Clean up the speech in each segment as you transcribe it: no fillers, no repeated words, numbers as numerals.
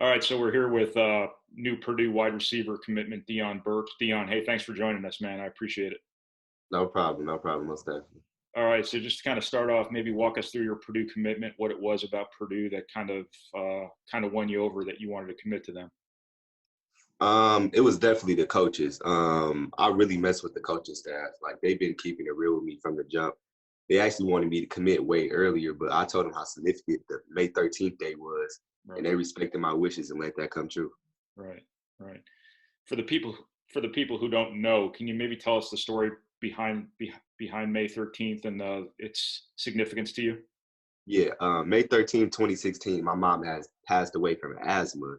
All right, so we're here with new Purdue wide receiver commitment, Deion Burks. Deion, hey, thanks for joining us, man. I appreciate it. No problem. No problem. Most definitely. All right, so just to kind of start off, maybe walk us through your Purdue commitment, what it was about Purdue that kind of won you over that you wanted to commit to them. It was definitely the coaches. I really messed with the coaching staff. Like they've been keeping it real with me from the jump. They actually wanted me to commit way earlier, but I told them how significant the May 13th day was, and Right, they respected my wishes and let that come true. right, right. For the people for the people who don't know, can you maybe tell us the story behind May 13th and its significance to you? Yeah, May 13th, 2016, my mom has passed away from asthma.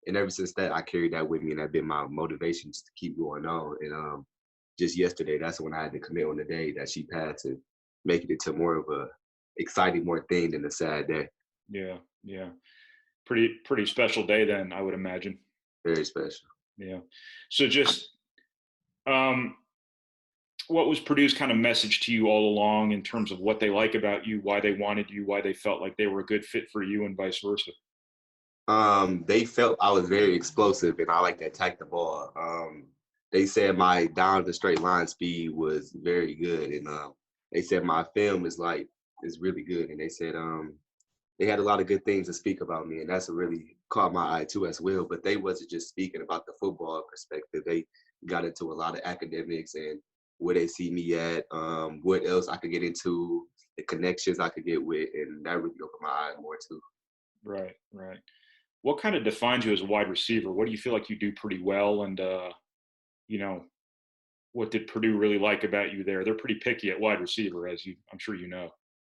And ever since that, I carried that with me, and that's been my motivation just to keep going on. And just yesterday, that's when I had to commit on the day that she passed to make it into more of a exciting, more thing than a sad day. Yeah, yeah. Pretty special day then, I would imagine. Very special. Yeah. So just um what was Purdue's kind of message to you all along in terms of what they like about you, why they wanted you, why they felt like they were a good fit for you, and vice versa? They felt I was very explosive and I like to attack the ball. They said my down the straight line speed was very good, and they said my film is really good, and they said they had a lot of good things to speak about me, and that's what really caught my eye too as well. But they wasn't just speaking about the football perspective. They got into a lot of academics and where they see me at, what else I could get into, the connections I could get with, and that really opened my eye more too. Right, right. What kind of defines you as a wide receiver? What do you feel like you do pretty well? And you know, what did Purdue really like about you there? They're pretty picky at wide receiver, I'm sure you know.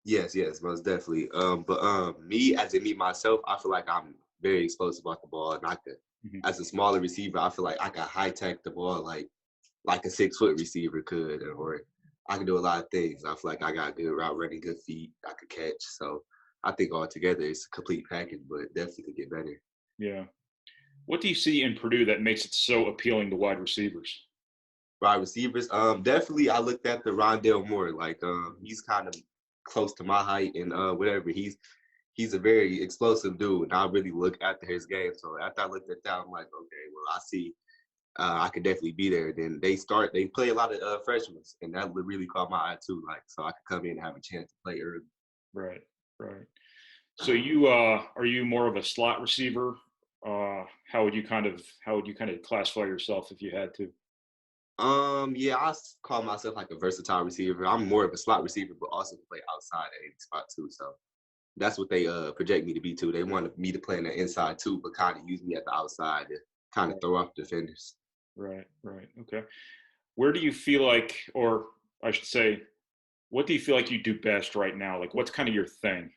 Yes, yes, most definitely. But me as in me myself, I feel like I'm very explosive off the ball, and I could, Hmm. as a smaller receiver, I feel like I can high tech the ball like a 6 foot receiver could, or I can do a lot of things. I feel like I got good route running, good feet, I could catch. So I think altogether it's a complete package, but definitely could get better. Yeah. What do you see in Purdue that makes it so appealing to wide receivers? Wide receivers, definitely I looked at the Rondell Moore. Like he's kind of close to my height and whatever. He's a very explosive dude, and I really look after his game. So after I looked at that, I'm like, okay, well, I see I could definitely be there. Then they play a lot of freshmen, and that really caught my eye too. Like, so I could come in and have a chance to play early. Right, right. So you are you more of a slot receiver? How would you kind of classify yourself if you had to? Yeah, call myself like a versatile receiver. I'm more of a slot receiver, but also play outside at any spot too. So that's what they project me to be too. They wanted me to play in the inside too, but kind of use me at the outside to kind of Right, throw off defenders. right, right. Okay. Where do you feel like, or I should say, what do you feel like you do best right now? Like, what's kind of your thing?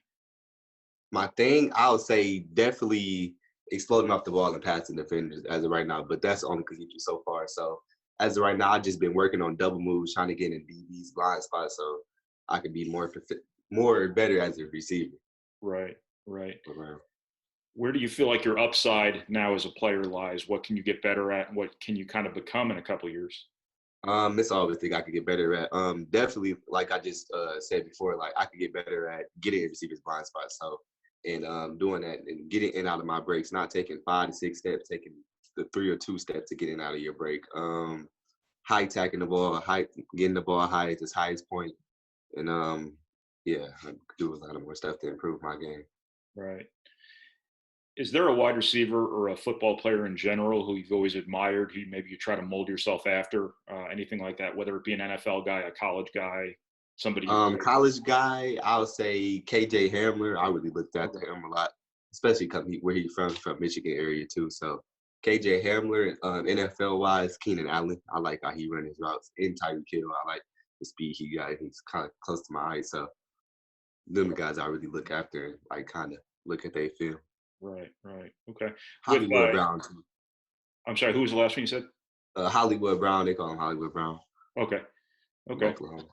My thing, I would say definitely exploding off the ball and passing defenders as of right now, but that's only because get you so far. So as of right now, I've just been working on double moves, trying to get in DB's blind spot so I can be more better as a receiver. Right, right. Around. Where do you feel like your upside now as a player lies? What can you get better at? And what can you kind of become in a couple of years? It's always thing I could get better at. Definitely, like I just said before, like I could get better at getting in receivers blind spots. So, and doing that and getting in out of my breaks, not taking 5 to 6 steps, taking the 3 or 2 steps to get in out of your break. High tacking the ball, getting the ball highest point, and yeah, I could do a lot of more stuff to improve my game. Right. Is there a wide receiver or a football player in general who you've always admired, who maybe you try to mold yourself after, anything like that, whether it be an NFL guy, a college guy, somebody you College guy, I would say KJ Hamler. I really looked at okay. him a lot, especially where he's from Michigan area too. So KJ Hamler, NFL wise, Keenan Allen. I like how he run his routes. And Tyreek Hill, I like the speed he got. He's kind of close to my height. So them the guys I really look after and like kind of look at their film. Right, right. Okay. With Hollywood Brown too. I'm sorry, who was the last one you said? Hollywood Brown, they call him Hollywood Brown Okay. from Okay. Oklahoma.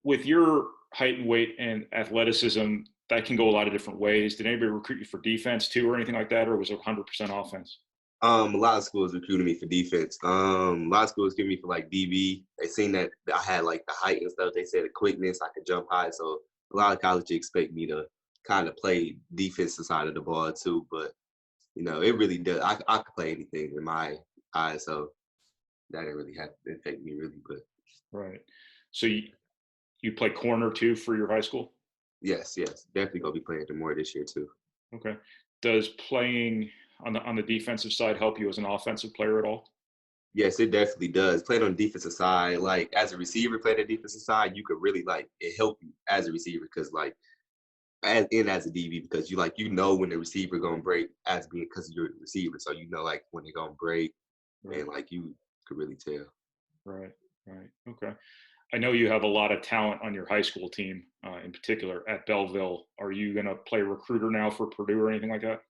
With your height and weight and athleticism, that can go a lot of different ways. Did anybody recruit you for defense too or anything like that, or was it 100% offense? A lot of schools recruited me for defense. A lot of schools give me for like DB. They seen that I had like the height and stuff. They said the quickness, I could jump high. So a lot of colleges expect me to kind of play defensive side of the ball too. But It really does. I could play anything in my eyes, so that didn't really have to affect me really. But Right. So you play corner too for your high school? yes, yes, definitely gonna be playing the more this year too. Okay. Does playing on the defensive side help you as an offensive player at all? Yes, it definitely does. Playing on the defensive side, like as a receiver, playing the defensive side, you could really like it help you as a receiver because like as a DB because when the receiver gonna break as being because you're the receiver, so like when they're gonna break Right. and like you could really tell. Right. Right. Okay. I know you have a lot of talent on your high school team, in particular at Belleville. Are you going to play recruiter now for Purdue or anything like that?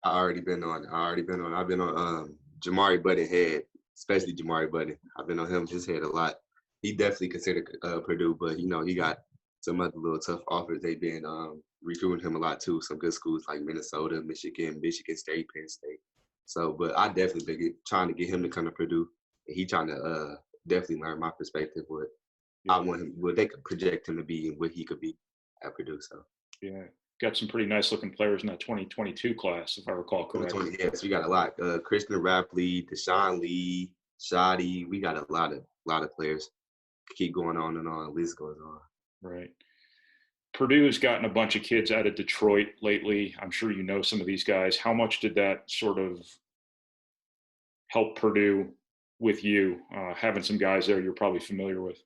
I've been on Jamari Button head, especially Jamari Button. I've been on his head a lot. He definitely considered Purdue, but he got some other little tough offers. They've been recruiting him a lot too. Some good schools like Minnesota, Michigan State, Penn State. So, but I definitely been trying to get him to come to Purdue, and he trying to definitely learn my perspective, what I Yeah. want him, what they could project him to be, and what he could be at Purdue. So. Yeah. Got some pretty nice looking players in that 2022 class, if I recall correctly. 2020, yes, we got a lot. Christian Rapley, Deshaun Lee, Shoddy. We got a lot of players. Keep going on and on. List goes on. Right. Purdue has gotten a bunch of kids out of Detroit lately. I'm sure you know some of these guys. How much did that sort of help Purdue with you, having some guys there you're probably familiar with?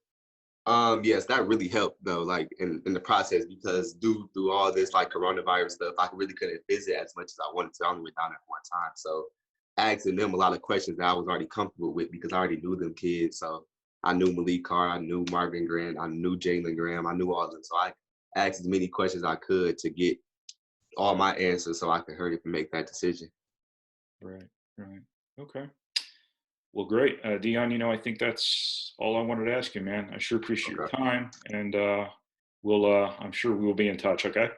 Yes, that really helped though, like in the process because due through all this like coronavirus stuff, I really couldn't visit as much as I wanted to. I only went down at one time. So asking them a lot of questions that I was already comfortable with because I already knew them kids. So I knew Malik Carr, I knew Marvin Grant, I knew Jalen Graham, I knew all of them. So I asked as many questions I could to get all my answers so I could hurry up and make that decision. Right. Right. Okay. Well, great. Dion, I think that's all I wanted to ask you, man. I sure appreciate Okay. your time, and I'm sure we will be in touch. Okay.